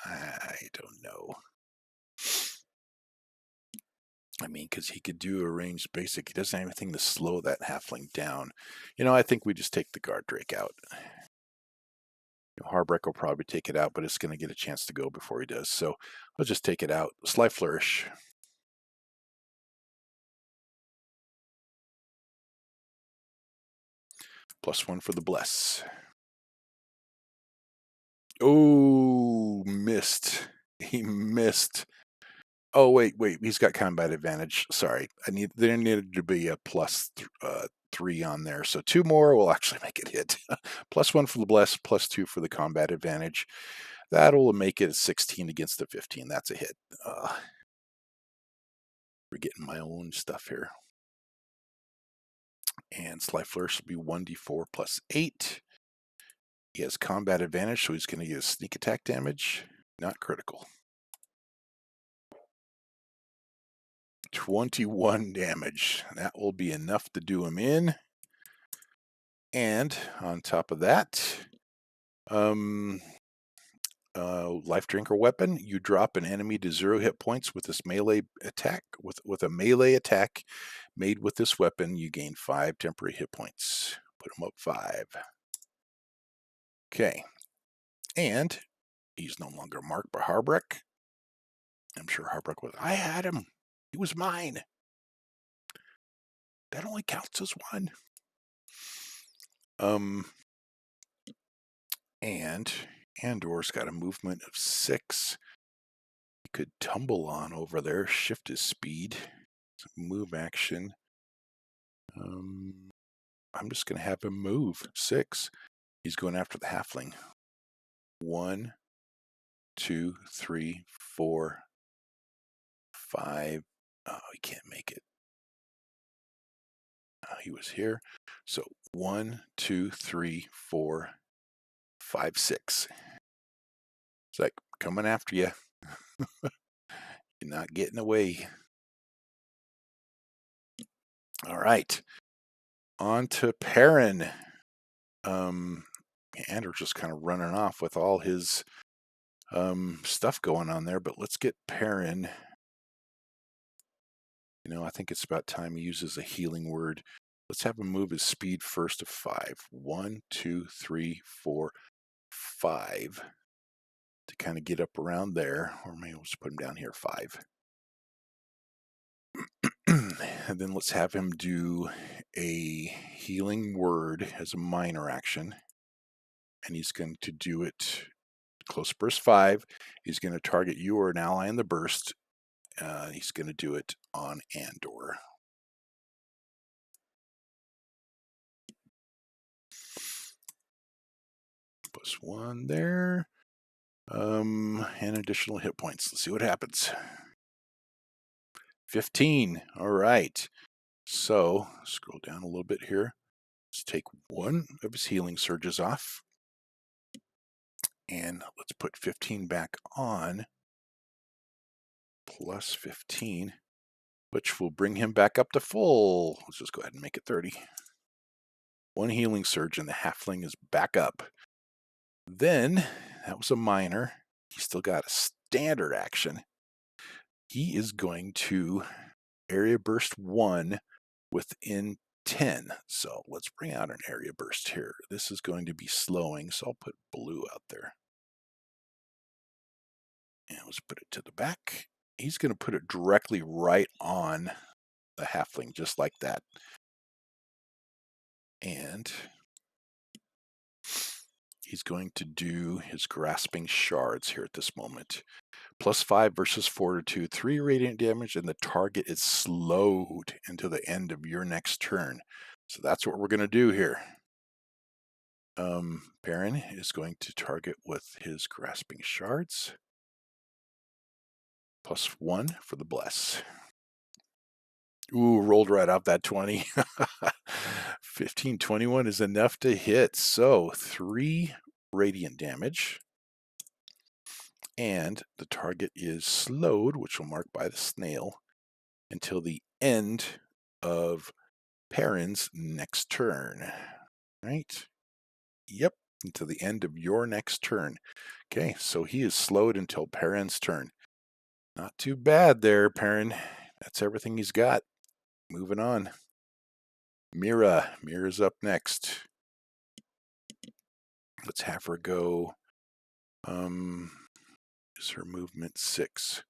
I don't know. I mean, because he could do a ranged basic. He doesn't have anything to slow that halfling down. You know, I think we just take the guard drake out. Harbreck will probably take it out, but it's going to get a chance to go before he does. So I'll just take it out. Sly Flourish. +1 for the bless. Oh, missed. He missed. Oh, wait. He's got combat advantage. Sorry. There needed to be a +3 on there. So 2 more will actually make it hit. +1 for the bless, +2 for the combat advantage. That'll make it a 16 against the 15. That's a hit. We're getting my own stuff here. And Sly Flourish will be 1d4 +8. He has combat advantage, so he's going to get a sneak attack damage. Not critical. 21 damage. That will be enough to do him in. And on top of that, life drinker weapon, you drop an enemy to 0 hit points with this melee attack. With a melee attack made with this weapon, you gain 5 temporary hit points. Put him up 5. Okay. And he's no longer marked by Harbreck. I'm sure Harbreck was, I had him. He was mine. That only counts as 1. And Andor's got a movement of 6. He could tumble on over there, shift his speed, move action. I'm just going to have him move 6. He's going after the halfling. 1, 2, 3, 4, 5. Oh, he can't make it. He was here. So 1, 2, 3, 4, 5, 6. It's like coming after you. You're not getting away. All right. On to Perrin. Andrew's just kind of running off with all his stuff going on there, but let's get Perrin. I think it's about time he uses a healing word. Let's have him move his speed first to 5. 1, 2, 3, 4, 5. To kind of get up around there. Or maybe we'll just put him down here, 5. And then let's have him do a healing word as a minor action. And he's going to do it close burst 5. He's going to target you or an ally in the burst. He's going to do it on Andor. +1 there. And additional hit points. Let's see what happens. 15. All right. So scroll down a little bit here. Let's take 1 of his healing surges off. And let's put 15 back on. +15, which will bring him back up to full. Let's just go ahead and make it 30. 1 healing surge and the halfling is back up. Then, that was a minor. He's still got a standard action. He is going to area burst 1 within 10. So let's bring out an area burst here. This is going to be slowing, so I'll put blue out there. And let's put it to the back. He's going to put it directly right on the halfling, just like that. And he's going to do his grasping shards here at this moment. +5 versus fortitude, 3 radiant damage, and the target is slowed until the end of your next turn. So that's what we're going to do here. Perrin is going to target with his grasping shards. +1 for the bless. Ooh, rolled right off that 20. 15, 21 is enough to hit. So 3 radiant damage. And the target is slowed, which will mark by the snail, until the end of Perrin's next turn. Right? Yep, until the end of your next turn. Okay, so he is slowed until Perrin's turn. Not too bad there, Perrin. That's everything he's got. Moving on. Mira. Mira's up next. Let's have her go. Is her movement 6?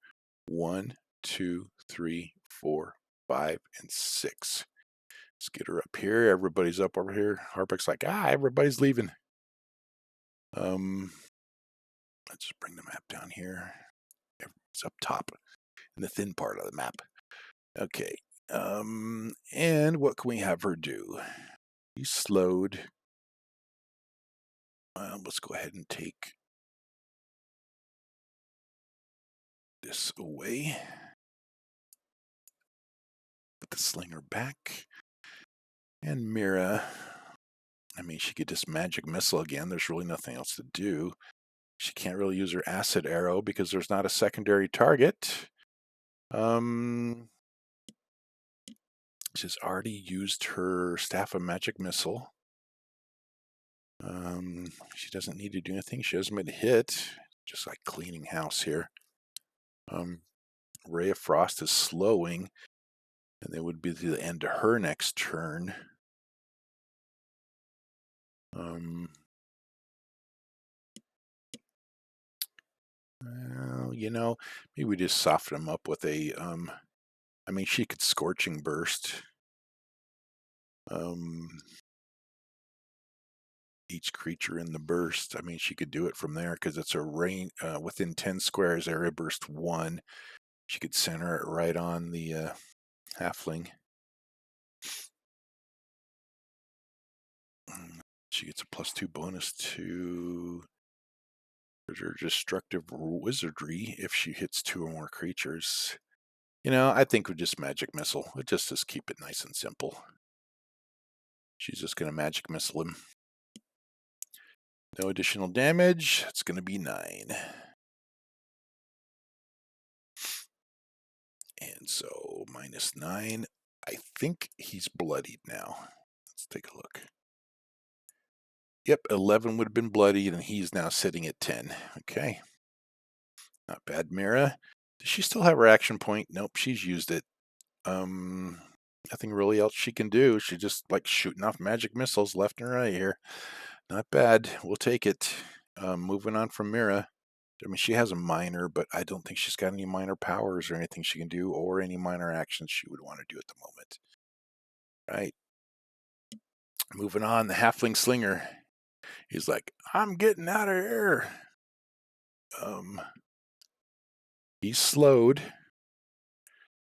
1, 2, 3, 4, 5, and 6. Let's get her up here. Everybody's up over here. Harbeck's like, everybody's leaving. Let's just bring the map down here. It's up top in the thin part of the map. Okay. And what can we have her do? He's slowed. Let's go ahead and take this away. Put the slinger back. And Mira, I mean, she could just magic missile again. There's really nothing else to do. She can't really use her acid arrow because there's not a secondary target. She's already used her Staff of Magic Missile. She doesn't need to do anything. She hasn't been hit. Just like cleaning house here. Ray of Frost is slowing. And it would be the end of her next turn. Well, you know, maybe we just soften them up with a, I mean, she could Scorching Burst. Each creature in the burst. I mean, she could do it from there because it's a range within 10 squares, area burst 1. She could center it right on the halfling. She gets a +2 bonus to her destructive wizardry if she hits 2 or more creatures. You know, I think we just magic missile. We'll just keep it nice and simple. She's just going to magic missile him. No additional damage. It's going to be 9. And so -9. I think he's bloodied now. Let's take a look. Yep, 11 would have been bloodied, and he's now sitting at 10. Okay. Not bad, Mira. Does she still have her action point? Nope, she's used it. Nothing really else she can do. She's just like shooting off magic missiles left and right here. Not bad. We'll take it. Moving on from Mira. I mean, she has a minor, but I don't think she's got any minor powers or anything she can do or any minor actions she would want to do at the moment. Right. Moving on, the Halfling Slinger. He's like, I'm getting out of here. He's slowed.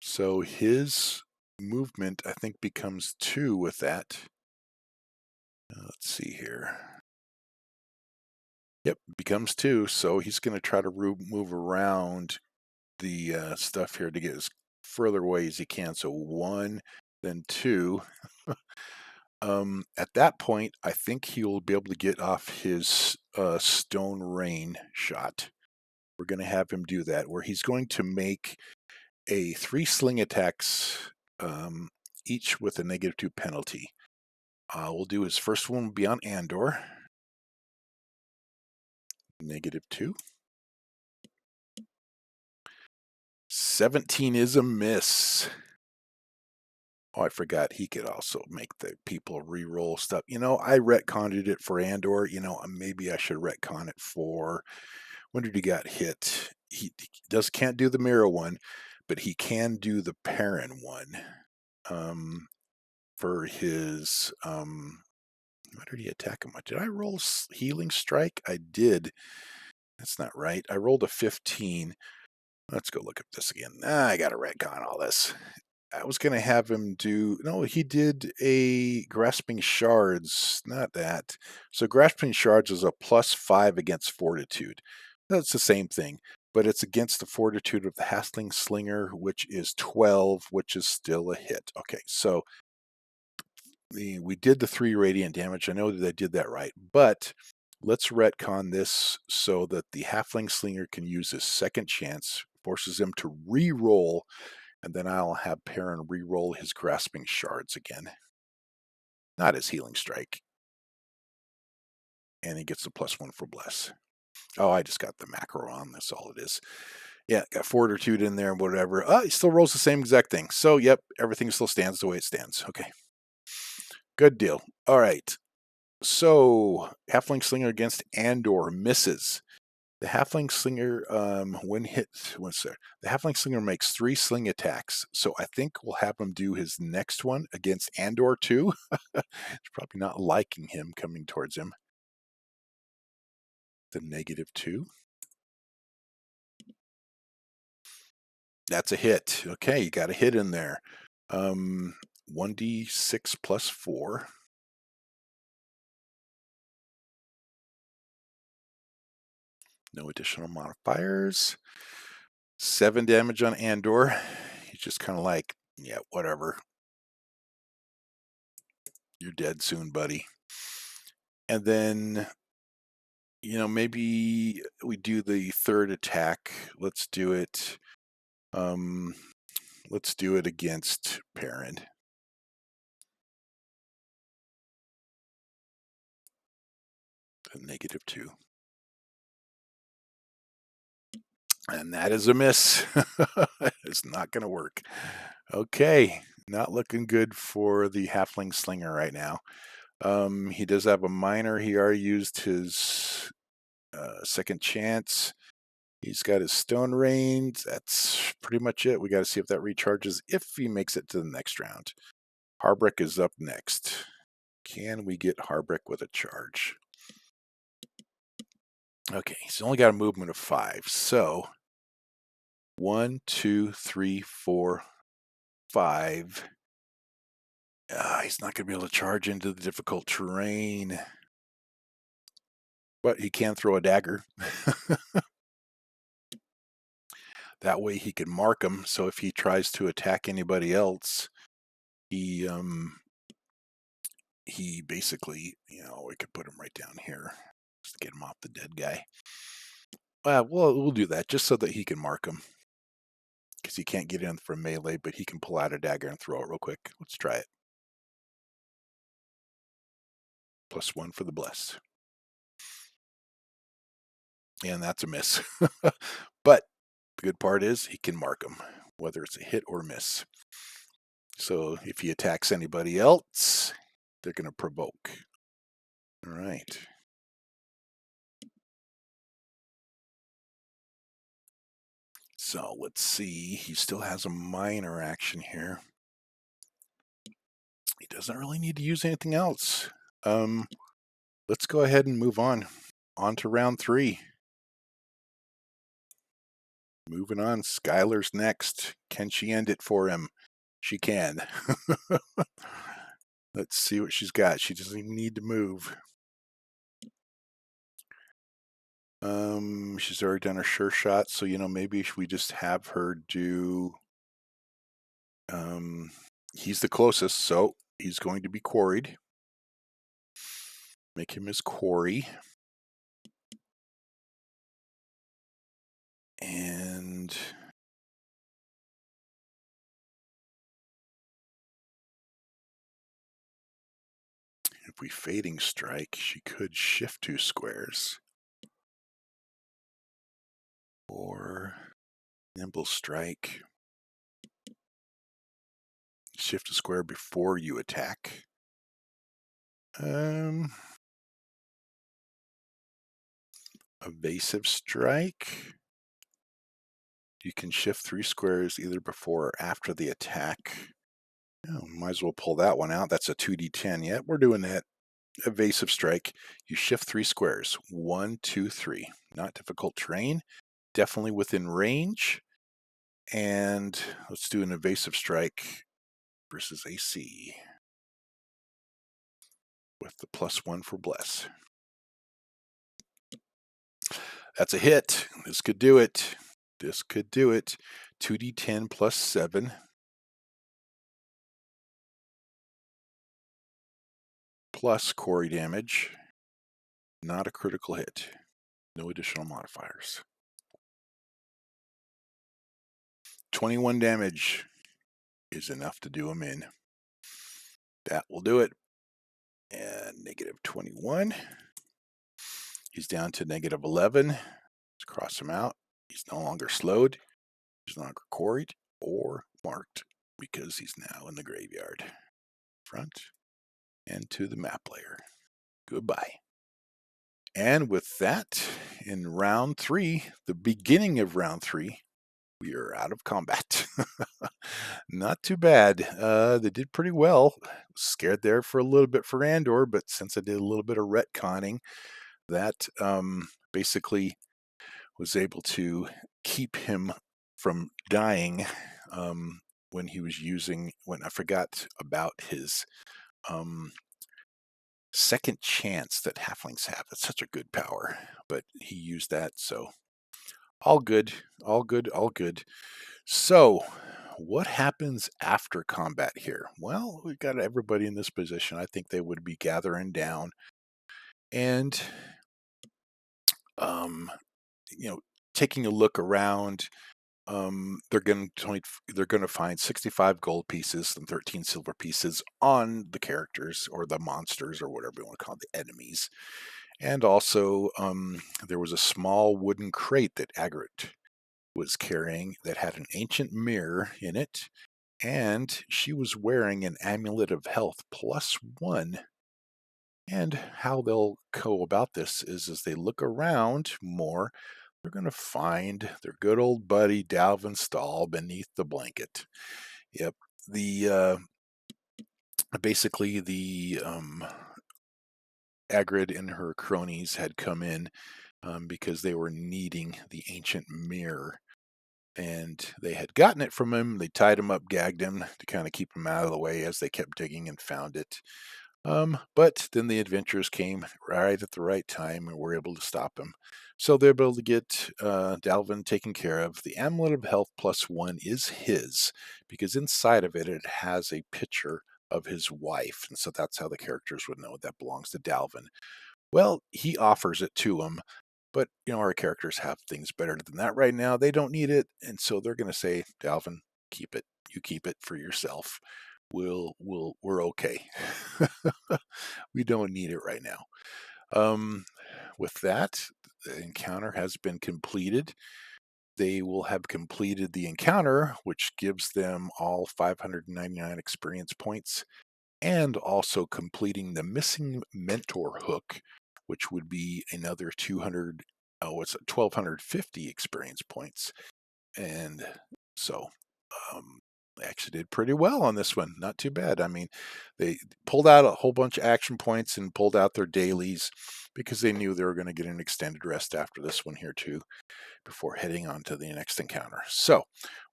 So his movement, I think, becomes 2 with that. Let's see here. Yep, becomes 2. So he's going to try to move around the stuff here to get as further away as he can. So 1, then 2. At that point, I think he'll be able to get off his stone rain shot. We're going to have him do that, where he's going to make a 3 sling attacks, each with a -2 penalty. We'll do his first one will be on Andor. -2. 17 is a miss. Oh, I forgot he could also make the people re-roll stuff. You know, I retconned it for Andor. You know, maybe I should retcon it for, when did he get hit? He can't do the Mira one, but he can do the Perrin one. For his, what did he attack him with? Did I roll Healing Strike? I did. That's not right. I rolled a 15. Let's go look at this again. I got to retcon all this. I was going to have him do, no, he did a Grasping Shards, not that. So Grasping Shards is a +5 against Fortitude. That's the same thing, but it's against the Fortitude of the Halfling Slinger, which is 12, which is still a hit. Okay, so we did the 3 radiant damage. I know that I did that right, but let's retcon this so that the Halfling Slinger can use his second chance, forces him to re-roll, and then I'll have Perrin re-roll his Grasping Shards again. Not his Healing Strike. And he gets the +1 for Bless. Oh, I just got the macro on. That's all it is. Yeah, got Fortitude in there and whatever. He still rolls the same exact thing. So, yep, everything still stands the way it stands. Okay. Good deal. All right. So, Halfling Slinger against Andor misses. The halfling slinger, when hit, the halfling slinger makes 3 sling attacks. So I think we'll have him do his next one against Andor too. It's probably not liking him coming towards him. The -2. That's a hit. Okay, you got a hit in there. 1d6 plus 4. No additional modifiers. 7 damage on Andor. He's just kind of like, yeah, whatever. You're dead soon, buddy. And then, maybe we do the third attack. Let's do it. Let's do it against Perrin. A -2. And that is a miss. It's not going to work. Okay, not looking good for the halfling slinger right now. He does have a minor. He already used his second chance. He's got his stone range. That's pretty much it. We got to see if that recharges if he makes it to the next round. Harbrick is up next. Can we get Harbrick with a charge? Okay, he's only got a movement of 5. So 1, 2, 3, 4, 5. He's not going to be able to charge into the difficult terrain. But he can throw a dagger. That way he can mark him. So if he tries to attack anybody else, he basically, we could put him right down here. Just get him off the dead guy. We'll do that just so that he can mark him. Because he can't get in for melee, but he can pull out a dagger and throw it real quick. Let's try it. +1 for the bless. And that's a miss. But the good part is he can mark him, whether it's a hit or miss. So if he attacks anybody else, they're going to provoke. All right. So let's see. He still has a minor action here. He doesn't really need to use anything else. Let's go ahead and move on. On to round 3. Moving on. Skylar's next. Can she end it for him? She can. Let's see what she's got. She doesn't even need to move. She's already done her sure shot, so maybe we just have her do. He's the closest, so he's going to be quarried. Make him his quarry. And if we fading strike, she could shift 2 squares. Or nimble strike. Shift a square before you attack. Evasive strike. You can shift 3 squares either before or after the attack. Might as well pull that one out. That's a 2d10. Yeah, we're doing that. Evasive strike. You shift 3 squares. 1, 2, 3. Not difficult terrain. Definitely within range. And let's do an evasive strike versus AC. With the +1 for bless. That's a hit. This could do it. This could do it. 2d10 plus 7. Plus quarry damage. Not a critical hit. No additional modifiers. 21 damage is enough to do him in. That will do it. And -21. He's down to -11. Let's cross him out. He's no longer slowed. He's no longer quarried or marked because he's now in the graveyard. Front and to the map layer. Goodbye. And with that, in round 3, the beginning of round 3, we are out of combat. Not too bad. They did pretty well. Scared there for a little bit for Andor, but since I did a little bit of retconning, that basically was able to keep him from dying when he was when I forgot about his second chance that halflings have. It's such a good power, but he used that, so all good, all good, all good. So, what happens after combat here? Well, we got everybody in this position. I think they would be gathering down and, um, you know, taking a look around. They're going to find 65 gold pieces and 13 silver pieces on the characters or the monsters or whatever you want to call it, the enemies. And also, there was a small wooden crate that Agrit was carrying that had an ancient mirror in it, and she was wearing an amulet of health +1. And how they'll go about this is as they look around more, they're going to find their good old buddy Dalvin Stahl beneath the blanket. Yep. The basically the Agrid and her cronies had come in because they were needing the ancient mirror, and they had gotten it from him. They tied him up, gagged him to kind of keep him out of the way as they kept digging and found it. But then the adventurers came right at the right time and were able to stop him. So they're able to get Dalvin taken care of. The amulet of health +1 is his because inside of it, it has a picture of his wife. And so that's how the characters would know that belongs to Dalvin. Well, he offers it to him, but our characters have things better than that right now. They don't need it, and so they're going to say, Dalvin, keep it. You keep it for yourself. We're okay. We don't need it right now. With that, the encounter has been completed. They will have completed the encounter, which gives them all 599 experience points, and also completing the missing mentor hook, which would be another 1250 experience points. And so they actually did pretty well on this one. Not too bad. I mean, they pulled out a whole bunch of action points and pulled out their dailies because they knew they were going to get an extended rest after this one here too, before heading on to the next encounter. So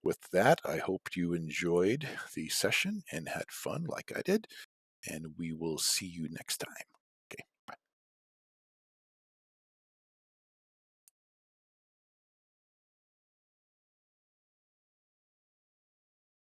with that, I hope you enjoyed the session and had fun like I did, and we will see you next time.